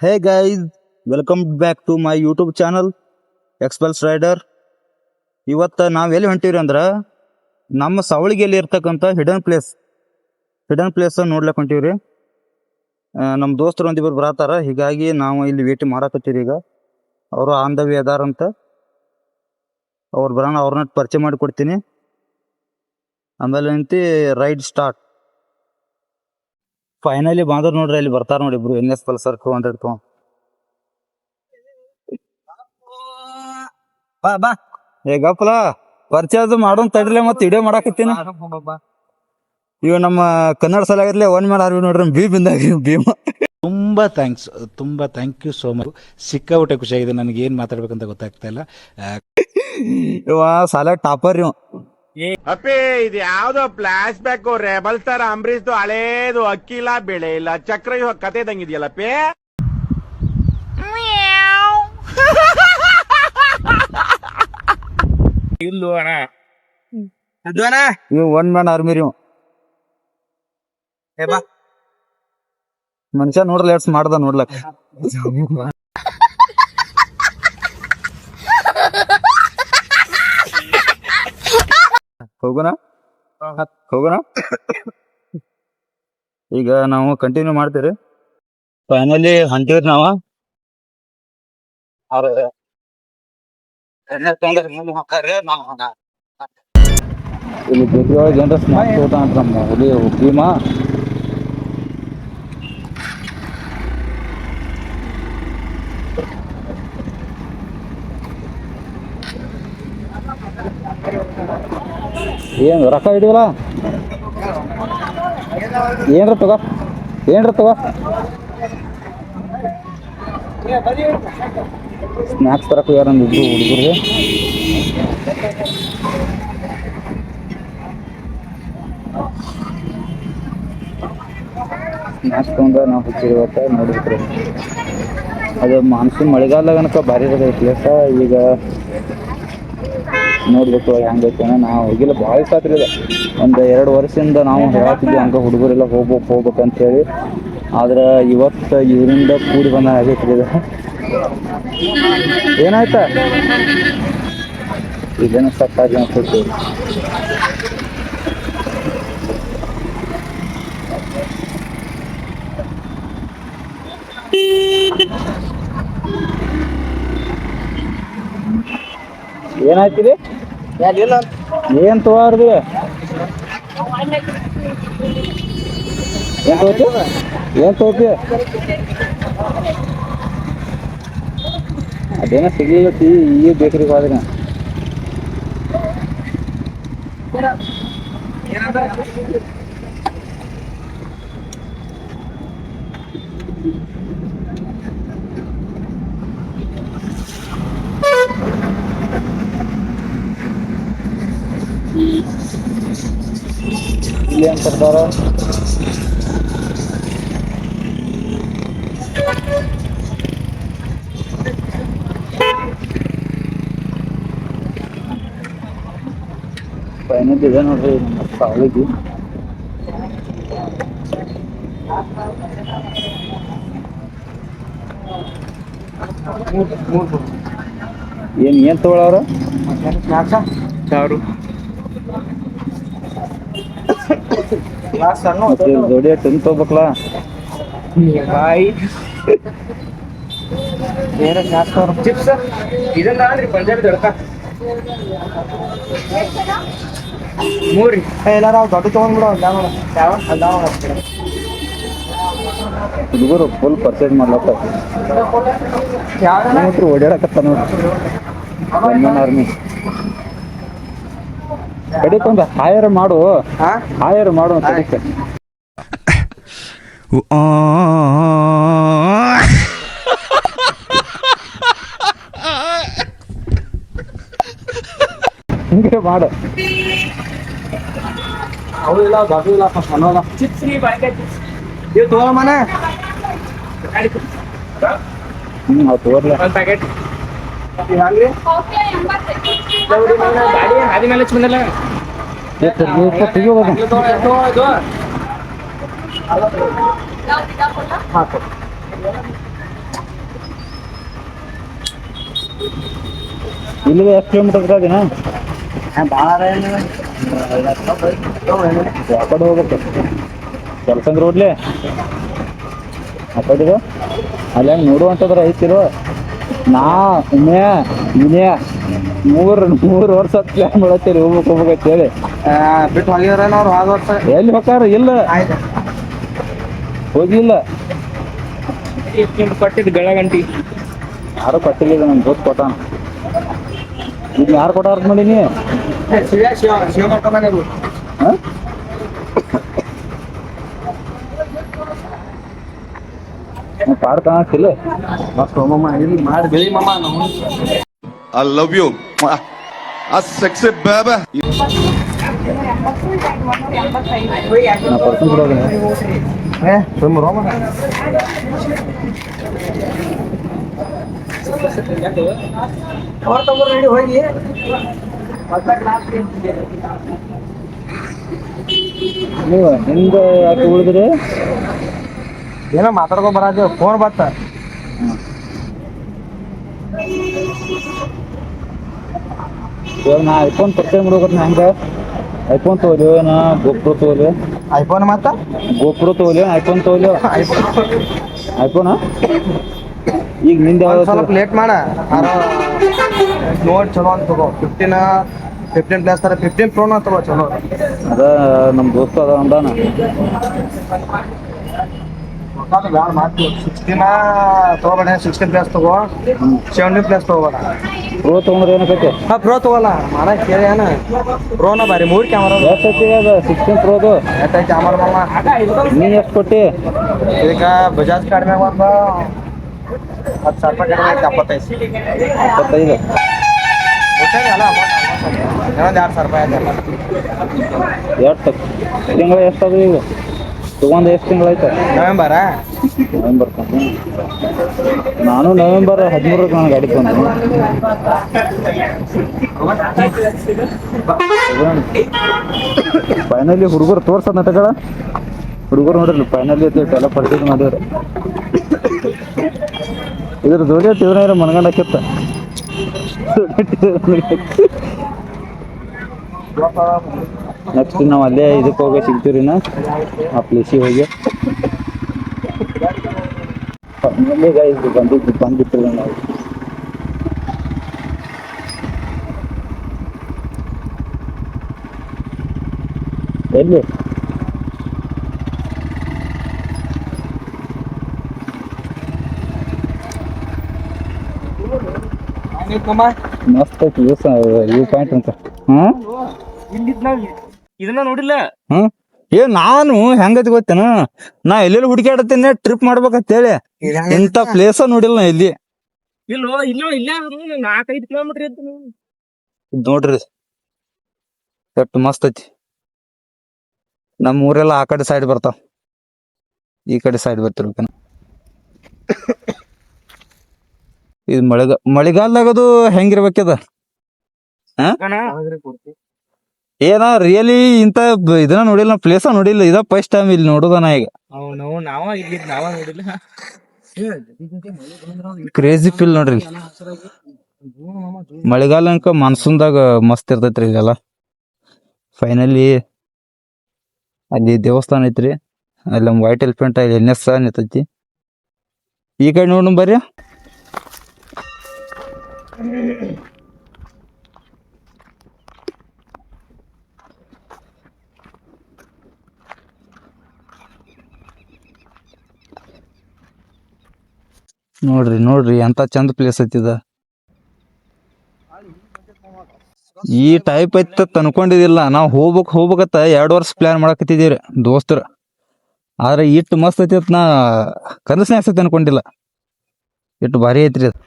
Hey guys, welcome back to my YouTube channel Xpulse rider. ಇವತ್ತು ನಾವು ಎಲ್ಲಿ ಹೊಂಟಿವ್ರಿ ಅಂದ್ರೆ ನಮ್ಮ ಸವಳಿಗೆಯಲ್ಲಿ ಇರ್ತಕ್ಕಂಥ ಹಿಡನ್ ಪ್ಲೇಸ್ ನೋಡ್ಲಿಕ್ಕೆ ಹೊಂಟಿವ್ರಿ. ನಮ್ಮ ದೋಸ್ತರು ಒಂದಿಬ್ಬರು ಬರತ್ತಾರ, ಹೀಗಾಗಿ ನಾವು ಇಲ್ಲಿ ವೇಟ್ ಮಾಡಕತ್ತೀರಿ. ಈಗ ಅವರು ಆನ್ ದ ವೇ ಅದಾರಂತ. ಅವ್ರು ಬರೋಣ, ಅವ್ರನ್ನ ಪರಿಚಯ ಮಾಡಿ ಕೊಡ್ತೀನಿ. ಆಮೇಲೆ ನಿಂತು ರೈಡ್ ಸ್ಟಾರ್ಟ್. ಫೈನಲಿ ಬಂದ್ರು ನೋಡ್ರಿ, ಅಲ್ಲಿ ಬರ್ತಾರ ನೋಡಿ ಇಬ್ರು NS ಪಲ್ಸರ್ 200 ತೊಗೊಂಡು. ಬಾ ಬಾ ಗಪ್ಪಲ ಪರಿಚಯ ಅದು ಮಾಡೋನ್ ತಡ್ರಿ, ಮತ್ತೆ ವಿಡಿಯೋ ಮಾಡಾಕತ್ತೀನಿ. ಇವ ನಮ್ಮ ಕನ್ನಡ ಸಲ ಆಗಿರ್ಲಿ ಒನ್ ಮೇಲೆ ಆರ್ವಿ ನೋಡ್ರಿ, ಭೀಮ. ತುಂಬಾ ಥ್ಯಾಂಕ್ ಯು ಸೋ ಮಚ್. ಸಿಕ್ಕಾಬಿಟ್ಟೆ ಖುಷಿಯಾಗಿದೆ. ನನಗೆ ಏನ್ ಮಾತಾಡ್ಬೇಕಂತ ಗೊತ್ತಾಗ್ತಾ ಇಲ್ಲ. ಇವ ಸಾಲ ಟಾಪರ್ ಇವ. ಅಪ್ಪಿ ಇದು ಯಾವ್ದೋ ಫ್ಲಾಶ್ ಬ್ಯಾಕ್ ರೆಬಲ್ ಸ್ಟಾರ್ ಅಂಬರೀಶ್ದು ಹಳೇದು ಅಕ್ಕಿ ಇಲ್ಲ ಬೆಳೆ ಇಲ್ಲ ಚಕ್ರ ಇವಾಗ ಕತೆ ಇದಂಗಿದೆಯಲ್ಲಪ್ಪಿ. ಇಲ್ಲು ಅಣ್ಣ ಇವ್ ಒನ್ ಮ್ಯಾನ್ ಆರ್ಮಿ ರೀ. ಮನುಷ್ಯ ನೋಡ್ರಿ ಲೇಟ್ಸ್ ಮಾಡ್ದ ನೋಡ್ಲಕ್. ಹೋಗೋಣ. ಈಗ ನಾವು ಕಂಟಿನ್ಯೂ ಮಾಡ್ತೀರಿ. ಫೈನಲಿ ಹೊಂಟಿವ್ರಿ ನಾವ. ಇಲ್ಲಿ ಬೇಕ್ರಿ ಒಳಗೆ ಏನ್ರ ಸ್ನಾಕ್ಸ್ ತಗೋತಾನ ಅಂತ ನಮ್ಮ ಹುಲಿ ಭೀಮ. ಏನ್ ರೊಕ್ಕ ಹಿಡಿವಲ್ಲ, ಏನ್ರ ತಗೋ. ಸ್ನಾಕ್ಸ್ ತರಕ ಯಾರಂದ್ ಇದ್ರು ಹುಡುಗರಿಗೆ. ಸ್ನಾಕ್ಸ್ ತಗೊಂಡ ನಾವು ಹುಚ್ಚಿರುವತ್ತ ನೋಡ್ಬೇಕ್ರಿ. ಅದು ಮಾನ್ಸೂನ್ ಮಳೆಗಾಲಗನಕ ಭಾರಿ ಇರೋದು ಪ್ಲೇಸ. ಈಗ ನೋಡ್ಬೇಕು ಹೆಂಗೈತೆ. ನಾವು ಹೋಗಿಲ್ಲ ಭಾಳ ಸಾತ್ರಿ. ಇದೆ ಒಂದು 2 ವರ್ಷದಿಂದ ನಾವು ಹೇಳತ್ತಿದ್ವಿ ಹಂಗ ಹುಡುಗರೆಲ್ಲ ಹೋಗ್ಬೇಕಂತ ಹೇಳಿ. ಆದ್ರೆ ಇವತ್ತು ಇವರಿಂದ ಕೂಡಿ ಬಂದ ಆಗೈತ್ರಿ. ಇದು ಏನಾಯ್ತಾ ಇದೇನು ಸಕ್ಕಾಗಿ ಅನ್ಸುತ್ತೆ. ಏನಾಯ್ತಿರಿ? ಏನ್ ತಗೋರ್ದಿ? ಏನ್ ತಗೋತಿ? ಅದೇನ ಸಿಗ್ಲಿಲ್ಲತಿ ಈಗ ಬೇಕ್ರಿಗೆ ಹೋದ್ರೆ. ಇಲ್ಲಿ ಏನ್ ಕೊಡ್ತಾರ? ಫೈನಲ್ ಇದೆ ನೋಡ್ರಿ ನಮ್ಮ ಸಾಲಿಗೆ. ಏನ್ ತಗೊಳವ್ರ? ಜೋಡಿ ಟೆನ್ ತಗೋಬೇಕಲ್ಲ. ಚಿಪ್ಸ್ ಇದನ್ನ ಪಂಜಾಬಿ ತಡ್ಕ ಮೂರಿ ಎಲ್ಲಾರ ದೊಡ್ಡ ತಗೊಂಡ್ಬಿಡೋ. ಹುಡುಗರು ಫುಲ್ ಪರ್ಚೇಸ್ ಮಾಡ್ಲತ್ತ. ಓಡಾಡಕತ್ತ ನೋಡ್ರಿ ಆರ್ಮಿ. ಕಡಿಕೊಂದ ಹಾಯರ್ ಮಾಡು ಅಂತ ಕಡಿಕೆ. ಹಿಂಗೆ ಮಾಡು. ಅವು ಇಲ್ಲ ದೊಡ್ಡ ಇಲ್ಲ ಅನ್ನೋಲ್ಲ. ಚಿಪ್ಸ್ ರೀ ಬಾಯ್ಕಾಯಿ ಚಿಪ್ಸ್ ಇವು ತಗೋ ಮನೆ. ಅವು ತಗೋರ್ಲ. ಒಂದು ಪ್ಯಾಕೆಟ್ ಹಂಗ್ರಿ ಗಾಡಿ ಹಾದಿ ಮೇಲೆ ಬಂದಲ್ಲ. ಇಲ್ಲಿಗೆ ಎಷ್ಟು ಕಿಲೋಮೀಟರ್ ಅದಿನ ಭಾಳ ಆ ಕಡೆ ಹೋಗ್ಬೇಕು ಕೆಲಸಂದ್ರ ರೋಡ್ಲಿ ಆ ಕಡೆ ಅಲ್ಲಿ ಹೆಂಗೆ ನೋಡುವಂಥದ್ರ ಐತಿರೋ ನಾ ಇನ್ನೇ ಮೂರು ವರ್ಷ ಪ್ಲ್ಯಾನ್ ಮಾಡತ್ತೇಳಿ ಹೋಗ್ಬೇಕಂತೇಳಿ ಬಿಟ್ಟು ಹೋಗಿದ್ರೇನ ಅವ್ರು ಹೋದ ವರ್ಷ ಎಲ್ಲಿ ಹೋಗಾರ ಇಲ್ಲ ಆಯ್ತು ಹೋಗಿಲ್ಲ ಕೊಟ್ಟಿದ್ದು ಗಳಗಂಟಿ ಯಾರು ಕೊಟ್ಟಿಲ್ಲ ನಮ್ಗೆ ಗೊತ್ತು ಕೊಟ್ಟಾನ ಈಗ ಯಾರು ಕೊಟ್ಟಾರ ಮಾಡೀನಿ ಶಿವ ಮಾಡ್ಕೊಂಡಾನೆ ಹಾಂ ಪಾಡ್ ಕಾಣಕ್ಕಿಲ್ಲ ಮಸ್ತ್ ಹೋಮಮ್ಮ ಇಲ್ಲಿ ಮಾಡಿ ಬೆಳಿ ಮಮ್ಮ ನಾವು I love you. A sexy baby. ನಾ ಪರ್ಸನ್ ಬಿಡೋದಿಲ್ಲ ಸುಮ್ಮ ರೋಮ ಹೋಗಿ ನೀವು ಹಿಂದೆ ಯಾಕೆ ಉಳಿದ್ರಿ ಏನೋ ಮಾತಾಡ್ಕೊಂಡ್ ಬರಾಜ ಫೋನ್ ಬತ್ತ ಇವಾಗ ನಾ ಐಫೋನ್ ಪರ್ಚೇಸ್ ಮಾಡ್ಬೇಕಂತ ಹೆಂಗೆ ಐಫೋನ್ ತೊಗೊಲಿ ನಾ ಗೋಪ್ರೋ ತೊಗೊಲಿ ಐಫೋನ್ ಮತ್ತ ಗೋಪ್ರೋ ತೊಗೊಲಿ ಐಫೋನ್ ತೊಗೊಲಿ ಐಫೋನಾ ಈಗ ನಿಂದ ಒಂದ್ ಯಾವ್ದು ಸ್ವಲ್ಪ ಲೇಟ್ ಮಾಡ ನೋಡ್ ಚಲೋ ಅಂತ ತಗೋ 15 ಪ್ಲಸ್ ತರ 15 ಪ್ರೋನ ತಗೋ ಚಲೋ ಅದ ನಮ್ಮ ದೋಸ್ತ ಅದ ಅಂದಾನ 16 ತಗೋಬೇಡ 16 ಪ್ಲಸ್ ತಗೋ 17 ಪ್ಲಸ್ ತಗೋಬೇಡ ಪ್ರೋ ತೊಗೊಂಡ್ರೆ ಏನಕ್ಕೈತೆ ಹಾ ಪ್ರೋ ತಗೋಲ್ಲ ಮಾಡ ಕೇಳಿ ಏನ ಪ್ರೋನ ಬಾರಿ 3 ಕ್ಯಾಮರಾ ಎಷ್ಟೈತಿ ಅದು 16 ಪ್ರೋದು ಎಷ್ಟೈತಿ ಕ್ಯಾಮರಾ ಮಮ್ಮ ನೀ ಎಷ್ಟು ಕೊಟ್ಟಿ ಇದಕ್ಕ ಬಜಾಜ್ ಕಾರ್ಡ್ ಮ್ಯಾಗ ಒಂದು 10,000 ರೂಪಾಯಿ ಕಡಿಮೆ ಐತಿ 75 25 ಒಟ್ಟಾರೆ ಅಲ್ಲ ಇನ್ನೊಂದು 2,000 ರೂಪಾಯಿ ಆಯ್ತು ಎಷ್ಟು ತಿಂಗಳು ಎಷ್ಟಾದ್ರು ಈಗ ತಗೊಂಡು ಎಷ್ಟು ತಿಂಗಳಾಯ್ತು ನವೆಂಬರ ನವೆಂಬರ್ ನಾನು ನವೆಂಬರ್ 13ಕ್ಕೆ ನಾನು ಗಾಡಿ ತೊಗೊಂಡು ಫೈನಲಿ ಹುಡುಗರು ತೋರ್ಸೋದು ನಟಗಳ ಹುಡುಗರು ನೋಡ್ರಿ ಫೈನಲಿ ಎಲ್ಲ ಪರ್ಚೇಸ್ ಮಾಡಿದ್ರು ಇದ್ರ ಜೋಡಿ ತಿವ್ರ ಮನಗಂಡಕ್ಕಿತ್ತ ನೆಕ್ಸ್ಟ್ ನಾವು ಅಲ್ಲೇ ಇದಕ್ಕೆ ಹೋಗಿ ಸಿಗ್ತೀವಿ ನಾ ಆ ಪ್ಲೇಸಿಗೆ ಹೋಗಿ ಫೈನಲಿ ಬಂದ್ಬಿಟ್ಟಿಲ್ಲ ನಾವು ಎಲ್ಲಿ ಮಸ್ತ್ ಐತಿ ವ್ಯೂ ಪಾಯಿಂಟ್ ಅಂತ ಹಾಂ ಇದನ್ನ ನೋಡಿಲ್ಲ ಹ್ಮ್ ಏ ನಾನು ಹೆಂಗತಿ ಗೊತ್ತೇನ ನಾ ಎಲ್ಲೆಲ್ಲಿ ಹುಡುಕಾಡತ್ತೇನೆ ಟ್ರಿಪ್ ಮಾಡ್ಬೇಕಂತೇಳಿ ಇಂಥ ಪ್ಲೇಸ ನೋಡಿಲ್ಲ ನಾ ಎಲ್ಲಿ ಇಲ್ಲೋ ಇಲ್ಲ 4-5 ಕಿಲೋಮೀಟರ್ ಇತ್ತು ಇದ್ ನೋಡ್ರಿ ಎಷ್ಟು ಮಸ್ತ್ ಐತಿ ನಮ್ಮ ಊರೆಲ್ಲ ಆ ಕಡೆ ಸೈಡ್ ಬರ್ತಾವ ಈ ಕಡೆ ಸೈಡ್ ಬರ್ತಿರ್ಬೇಕನ ಇದು ಮಳೆಗಾಲದಾಗ ಅದು ಹೆಂಗಿರ್ಬೇಕದ ಏನ ರಿಯಲಿ ಇಂತ ಇದನ್ನ ನೋಡಿಲ್ಲ ಪ್ಲೇಸ ನೋಡಿಲ್ಲ ಇದ ಫಸ್ಟ್ ಟೈಮ್ ಇಲ್ಲಿ ನೋಡುದನ ಈಗ ನಾವ ನೋಡಿಲ್ಲ ಕ್ರೇಜಿ ಫೀಲ್ ನೋಡ್ರಿ ಮಳೆಗಾಲ ಅನ್ಕ ಮಾನ್ಸೂನ್ದಾಗ ಮಸ್ತ್ ಇರ್ತೈತ್ರಿ ಇಲ್ಲೆಲ್ಲ ಫೈನಲಿ ಅಲ್ಲಿ ದೇವಸ್ಥಾನ ಐತ್ರಿ ಅಲ್ಲಿ ನಮ್ಮ ವೈಟ್ ಎಲಿಫೆಂಟ್ NS ನಿಂತೈತಿ ಈ ಕಡೆ ನೋಡ್ ಬರ್ರಿ ನೋಡ್ರಿ ಎಂತ ಚಂದ ಪ್ಲೇಸ್ ಐತಿದ ಈ ಟೈಪ್ ಐತ ಅನ್ಕೊಂಡಿದಿಲ್ಲ ನಾವು ಹೋಗ್ಬೇಕತ್ತ 2 ವರ್ಷ ಪ್ಲಾನ್ ಮಾಡಕತ್ತಿದೀವ್ರಿ ದೋಸ್ತರ ಆದ್ರೆ ಇಟ್ಟು ಮಸ್ತ್ ಐತಿ ನಾ ಕನಸನೇ ಆಗ್ತೈತಿ ಅನ್ಕೊಂಡಿಲ್ಲ ಇಟ್ಟು ಭಾರಿ ಐತ್ರಿ ಅದು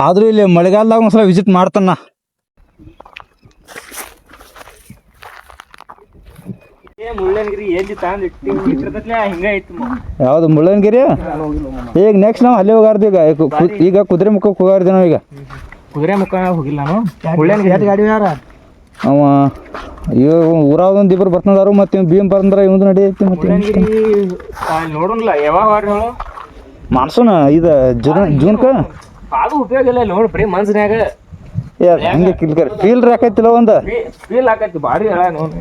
ಆದ್ರೂ ಇಲ್ಲಿ ಮಳೆಗಾಲದಾಗ ಒಂದ್ಸಲ ವಿಸಿಟ್ ಮಾಡ್ತಾನ ಮುಳ್ಳಂಗಿರಿ ಎಲ್ಲಿ ಹಿಂಗ ಐತಿ ಯಾವ್ದು ಮುಳ್ಳಂಗಿರಿ ಈಗ ನೆಕ್ಸ್ಟ್ ನಾವು ಅಲ್ಲೇ ಹೋಗಾರ್ದು ಈಗ ಕುದುರೆ ಮುಖಕ್ಕೆ ಹೋಗಾರ್ದು ನಾವು ಈಗ ಕುದುರೆ ಮುಖ ಹೋಗಿಲ್ಲ ನಾನು ಮುಳ್ಳಂಗಿರಿ ಗಾಡಿ ಯಾರ ಅವ ಊರಾವದೊಂದು ಇಬ್ರು ಬರ್ತಂದಾರು ಮತ್ತೆ ಭೀಮ್ ಬಂದ್ರ ಇವಂದು ನಡೆಯೈತಿ ಮತ್ತೆ ನೋಡೋಣ ಯಾವಾಗ ಹೇಳು ಮಾನ್ಸೂನ್ ಇದು ಜೂನ್ಕ ಅದು ಉಪಯೋಗ ಇಲ್ಲ ನೋಡಿ ಬರೀ ಮನ್ಸಿನ್ಯಾಗ ಏ ಹಂಗೆ ಕಿಲ್ಕರ್ ಫೀಲ್ಡ್ ಹಾಕೈತಿಲ್ಲ ಒಂದು ಫೀಲ್ ಆಕೈತಿ ಭಾರಿ ಹೇಳ ನೋಡಿ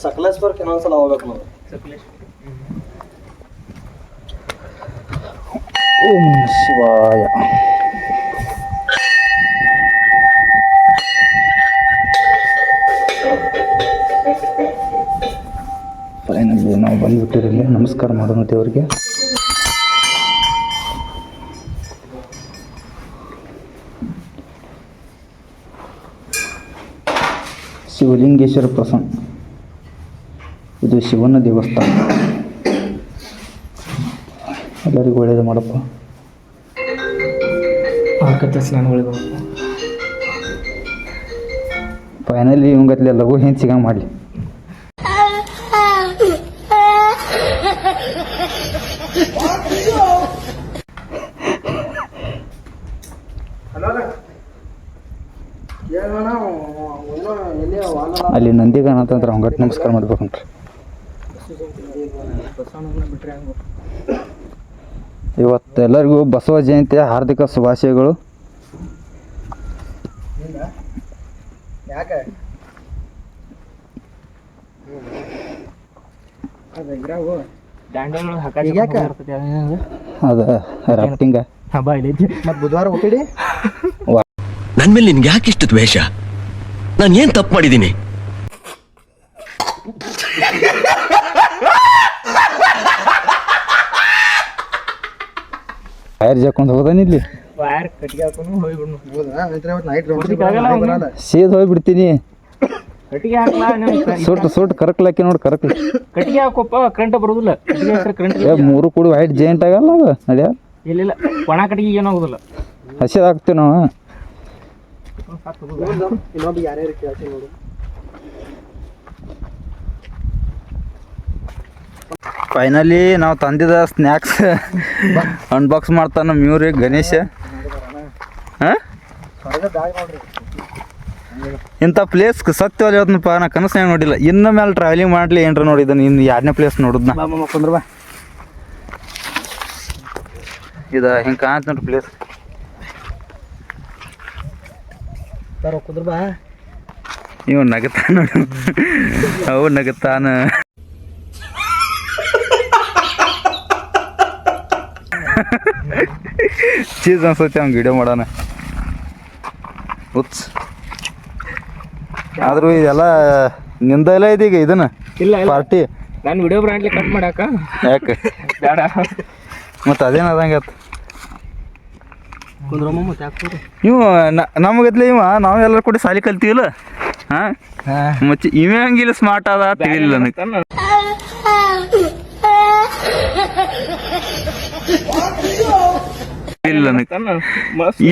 ಸಕಲೇಶ್ವರ್ಕ್ ಇನ್ನೊಂದ್ಸಲ ಹೋಗ್ಬೇಕು ನಾವು. ಓಂ ಶಿವಾಯ. ಫೈನಲಿ ನಾವು ಬಂದ್ಬಿಟ್ಟಿರಲಿ ನಮಸ್ಕಾರ ಮಾಡೋಣ ದೇವ್ರಿಗೆ. ಶಿವಲಿಂಗೇಶ್ವರ ಪ್ರಸನ್ನ, ಇದು ಶಿವನ ದೇವಸ್ಥಾನ. ಎಲ್ಲರಿಗೂ ಒಳ್ಳೇದು ಮಾಡಪ್ಪ. ಸ್ನಾನಗಳಿಗೆ ಫೈನಲಿ ಇವಂಗತ್ಲೆ ಲಘು ಏನು ಸಿಗಂಗೆ ಮಾಡಲಿ. ಅಲ್ಲಿ ನಂದಿಗಾನ ಅಂತಂದ್ರೆ ಅವ್ಗಟ್ಟು ನಮಸ್ಕಾರ ಮಾಡ್ಬೇಕಂತ್ರಿ. ಇವತ್ತು ಎಲ್ಲರಿಗೂ ಬಸವ ಜಯಂತಿಯ ಹಾರ್ದಿಕ ಶುಭಾಶಯಗಳು. ಅದ ರಾಫ್ಟಿಂಗ ಮತ್ತ್ ಬುಧವಾರ ಹುಟ್ಟಿಡಿ ನನ್ ಮೇಲೆ ನಿನ್ಗೆ ಯಾಕೆ ಇಷ್ಟು ದ್ವೇಷ? ನಾನು ಏನ್ ತಪ್ಪು ಮಾಡಿದ್ದೀನಿ? ವೈರ್ ಜಾಕೊಂಡು ಹೋದಾನಿಲ್ಲಿ ವೈರ್ ಕಟ್ಟಿಗೆ ಹಾಕೊಂಡು ಹೋಗ್ಬಿಡ್ನು. ಸೀದ್ ಹೋಗ್ಬಿಡ್ತೀನಿ. ಕಟ್ಟಿಗೆ ಹಾಕ್ಲಾ ಸುಟ್ಟು ಕರಕ್ಲಾಕಿ ನೋಡಿ ಕರಕ್ಲಿ. ಕಟ್ಟಿಗೆ ಹಾಕೋಪ್ಪ ಕರೆಂಟ್ ಬರೋದಿಲ್ಲ. ಕಟ್ಟಿಗೆ ಹಾಕ್ರೆ ಕರೆಂಟ್ ಮೂರು ಕೂಡಿ ವೈಟ್ ಜೈಂಟ್ ಆಗಲ್ಲ ಅದು ನಡಿಯ. ಇಲ್ಲ ಒಣ ಕಟ್ಟಿಗೆ ಏನಾಗೋದಿಲ್ಲ. ಹಸಿದ ಹಾಕ್ತೀವಿ ನಾವು. ಇನ್ನೊಬ್ಬ ಯಾರ್ಯಾರು ಕೇಳ್ತೀನಿ ನೋಡು. ಫೈನಲಿ ನಾವು ತಂದಿದ ಸ್ನ್ಯಾಕ್ಸ್ ಅನ್ಬಾಕ್ಸ್ ಮಾಡ್ತಾನ ಮ್ಯೂರಿ ಗಣೇಶ. ಹಾಂ ಇಂಥ ಪ್ಲೇಸ್ ಸತ್ಯವಾಗಿ ಹೇಳ್ತನಪ್ಪ, ನಾ ಕನಸ್ನಾಗ ನೋಡಿಲ್ಲ. ಇನ್ನು ಮೇಲೆ ಟ್ರಾವೆಲಿಂಗ್ ಮಾಡಲಿ ಏನ್ರ ನೋಡಿದ್ದಾನೆ. ಇನ್ನು 2ನೇ ಪ್ಲೇಸ್ ನೋಡಿದ್ನ. ಇದು ಹಿಂಗೆ ಕಾಣತ್ ನೋಡ್ರಿ ಪ್ಲೇಸ್. ಇವ್ ನಗತಾನ ನೋಡಿ, ಅವು ನಗತಾನ. ಚೀಸ್ ಅನ್ಸತ್ತೆ ಅವ್ನು ವಿಡಿಯೋ ಮಾಡೋಣ. ಉತ್ಸ್ ಆದ್ರೂ ಇದೆಲ್ಲ ನಿಂದೆಲ್ಲ ಇದೀಗ ಇದನ್ನ ಇಲ್ಲ ಪಾರ್ಟಿ. ನಾನು ವಿಡಿಯೋ ಬ್ರಾಂಡ್ಲಿ ಕಟ್ ಮಾಡಾಕ ಯಾಕೆ ಬೇಡ. ಮತ್ತು ಅದೇನದಂಗೆ ನೀವು ನಮಗತ್ಲೆ ಇವ ನಾವು ಎಲ್ಲರೂ ಕೂಡ ಸಾಲಿ ಕಲ್ತೀವಿಲ್ಲ. ಹಾಂ ಮತ್ತೆ ಇವೇ ಹಂಗಿಲ್ಲ ಸ್ಮಾರ್ಟ್ ಅದ ತಿಳಿಲಿಲ್ಲ ನನಗೆ.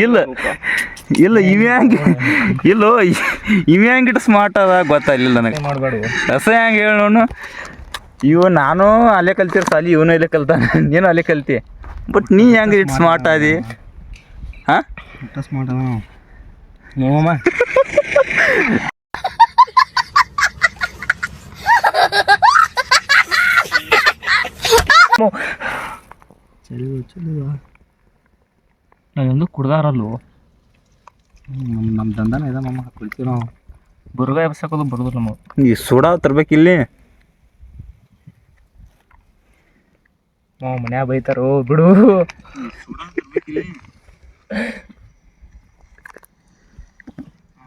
ಇಲ್ಲ ಇಲ್ಲ ಇವೇ ಹಂಗೆ ಇಲ್ಲೋ ಇವೇ ಹಂಗಿಟ್ಟು ಸ್ಮಾರ್ಟ್ ಅದ ಗೊತ್ತಾಗಲಿಲ್ಲ ನನಗೆ. ಹೊಸ ಹೆಂಗೆ ಹೇಳೋನು. ಇವು ನಾನು ಅಲ್ಲೇ ಕಲ್ತಿರ ಸಾಲಿ, ಇವನು ಇಲ್ಲೇ ಕಲ್ತಾನ, ನೀನು ಅಲ್ಲೇ ಕಲ್ತಿ. ಬಟ್ ನೀ ಹೆಂಗೆ ಇಟ್ಟು ಸ್ಮಾರ್ಟ್ ಆದಿ? ಹಾಂ ಸ್ಮಾರ್ಟ್ ನೋವಮ್ಮ. ನಾನೊಂದು ಕುಡ್ದಾರಲ್ವ ನಮ್ಮ ದಂಧನ ಇದೆ ಮಮ್ಮ, ಕುಳಿತೀವಿ ನಾವು. ಬುರ್ಗ ಎಬ್ಸಕೋದು ಬರೋದಿಲ್ಲ ನಾವು. ಈ ಸೋಡಾ ತರ್ಬೇಕಿಲ್ಲಿ. ಮನ್ಯಾಗ ಬೈತಾರೋ ಬಿಡು.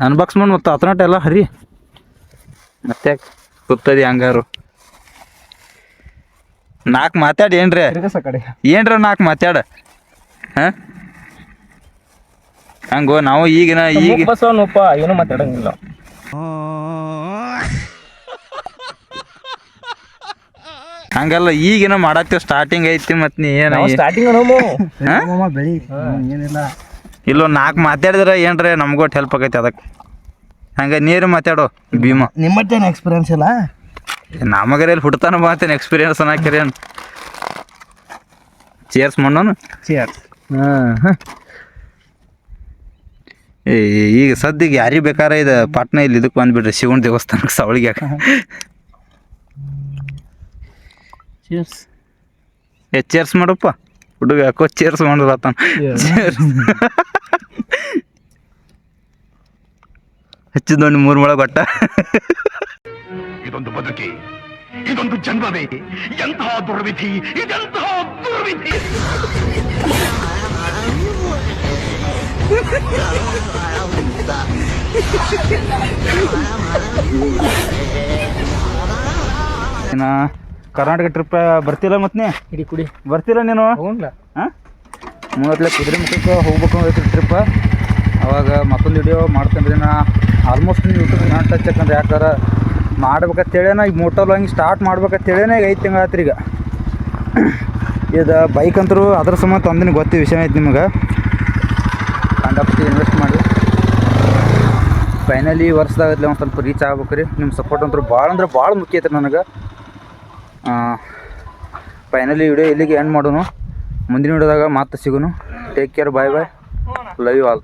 ಅನ್ಬಾಕ್ಸ್ ಮಾಡಿ ಮತ್ತು ಹತ್ರನಾಟ ಎಲ್ಲ ಹರಿ. ಮತ್ತೆ ಗೊತ್ತದಿ ಹಂಗಾರು 4 ಮಾತಾಡಿ ಏನ್ರಿ ಕಡೆ ಏನ್ರ 4 ಮಾತಾಡ. ಹಾಂ ಹಂಗೋ ನಾವು ಈಗಿನ ಈಗ ಬಸವನಪ್ಪ ಏನು ಮಾತಾಡಂಗಿಲ್ಲ. ಹಂಗಲ್ಲ ಈಗಿನ ಮಾಡತ್ತೀವಿ, ಸ್ಟಾರ್ಟಿಂಗ್ ಐತಿ. ಮತ್ತು ನೀ ಏನು ಸ್ಟಾರ್ಟಿಂಗ್ ಬೆಳಿ ಏನಿಲ್ಲ. ಇಲ್ಲೊಂದು 4 ಮಾತಾಡಿದ್ರೆ ಏನ್ರಿ ನಮ್ಗೊಟ್ಟು ಹೆಲ್ಪ್ ಆಗೈತಿ. ಅದಕ್ಕೆ ಹಂಗೆ ನೀರು ಮಾತಾಡೋ ಭೀಮ. ನಿಮ್ಮತ್ತೇನು ಎಕ್ಸ್ಪೀರಿಯನ್ಸ್ ಇಲ್ಲ? ನಮಗರೆ ಇಲ್ಲಿ ಹುಡ್ತಾನ ಮಾತೇನು ಎಕ್ಸ್ಪೀರಿಯನ್ಸ್ ಅನ್ನಕ್ರಿ ಏನು. ಚೇರ್ಸ್ ಮಾಡೋನು. ಹಾಂ ಈಗ ಸದ್ಯಕ್ಕೆ ಯಾರಿಗೆ ಬೇಕಾರೆ ಇದು ಪಾಟ್ನ ಇಲ್ಲಿ ಇದಕ್ಕೆ ಬಂದುಬಿಡ್ರಿ ಶಿವನ ದೇವಸ್ಥಾನಕ್ಕೆ ಸವಳಿಗೆ. ಚೇರ್ಸ್ ಮಾಡಪ್ಪ. ಹುಡುಗ ಯಾಕೋ ಚೇರ್ಸ್ ಮಾಡಲತ್ತಾನ ಹಚ್ಚಿದ ನೋಡಿ 3 ಮೊಳ ಗೊಟ್ಟ. ಇದೊಂದು ಬದುಕಿ, ಇದೊಂದು ಜನ್ಮವೇ, ಎಂತಹ ದುರ್ವಿಧಿ, ಇದೆಂತಹ ದುರ್ವಿಧಿ. ಇನ್ನ ಕರ್ನಾಟಕ ಟ್ರಿಪ್ ಬರ್ತಿಲ್ಲ ಮತ್ ನೀ ಇಡಿ ಕುಡಿ ಬರ್ತಿಲ್ಲ ನೀನು? ಹೋಗ್ಲ ಹಾಂ ಮೂವತ್ತಲೆ ಕುದುರೆ ಮುಖಕ್ಕೆ ಹೋಗ್ಬೇಕು ಅಂತೈತಿ ಟ್ರಿಪ್. ಅವಾಗ ಮತ್ತೊಂದು ವಿಡಿಯೋ ಮಾಡ್ತೇನೆ ರೀ. ನಾ ಆಲ್ಮೋಸ್ಟ್ ಯೂಟ್ಯೂಬ್ ನಾನು ಟಚ್ ಯಾಕಂದ್ರೆ ಯಾಕಾರ ಮಾಡ್ಬೇಕಂತೇಳೇನ ಈಗ ಮೋಟರ್ ಹಂಗೆ ಸ್ಟಾರ್ಟ್ ಮಾಡ್ಬೇಕಂತೇಳೇನ ಈಗ 5 ತಿಂಗಳು ಆತ್ರಿ. ಈಗ ಇದು ಬೈಕ್ ಅಂತರೂ ಅದ್ರ ಸಂಬಂಧ ತಂದಿನ ಗೊತ್ತಿ ವಿಷಯ ಐತಿ ನಿಮಗೆ. ಕಂಡಪಟ್ಟಿ ಇನ್ವೆಸ್ಟ್ ಮಾಡಿ ಫೈನಲಿ ವರ್ಷದಾಗತ್ಲೆ ಒಂದು ಸ್ವಲ್ಪ ರೀಚ್ ಆಗ್ಬೇಕು ರೀ. ನಿಮ್ಮ ಸಪೋರ್ಟ್ ಅಂತೂ ಭಾಳ ಅಂದ್ರೆ ಭಾಳ ಮುಖ್ಯ ಐತ್ರಿ ನನಗೆ. ಫೈನಲಿ ವಿಡಿಯೋ ಇಲ್ಲಿಗೆ ಎಂಡ್ ಮಾಡೋನು. ಮುಂದಿನ ವಿಡಿಯೋದಾಗ ಮತ್ತೆ ಸಿಗೋನು. Take care, bye bye, love you all.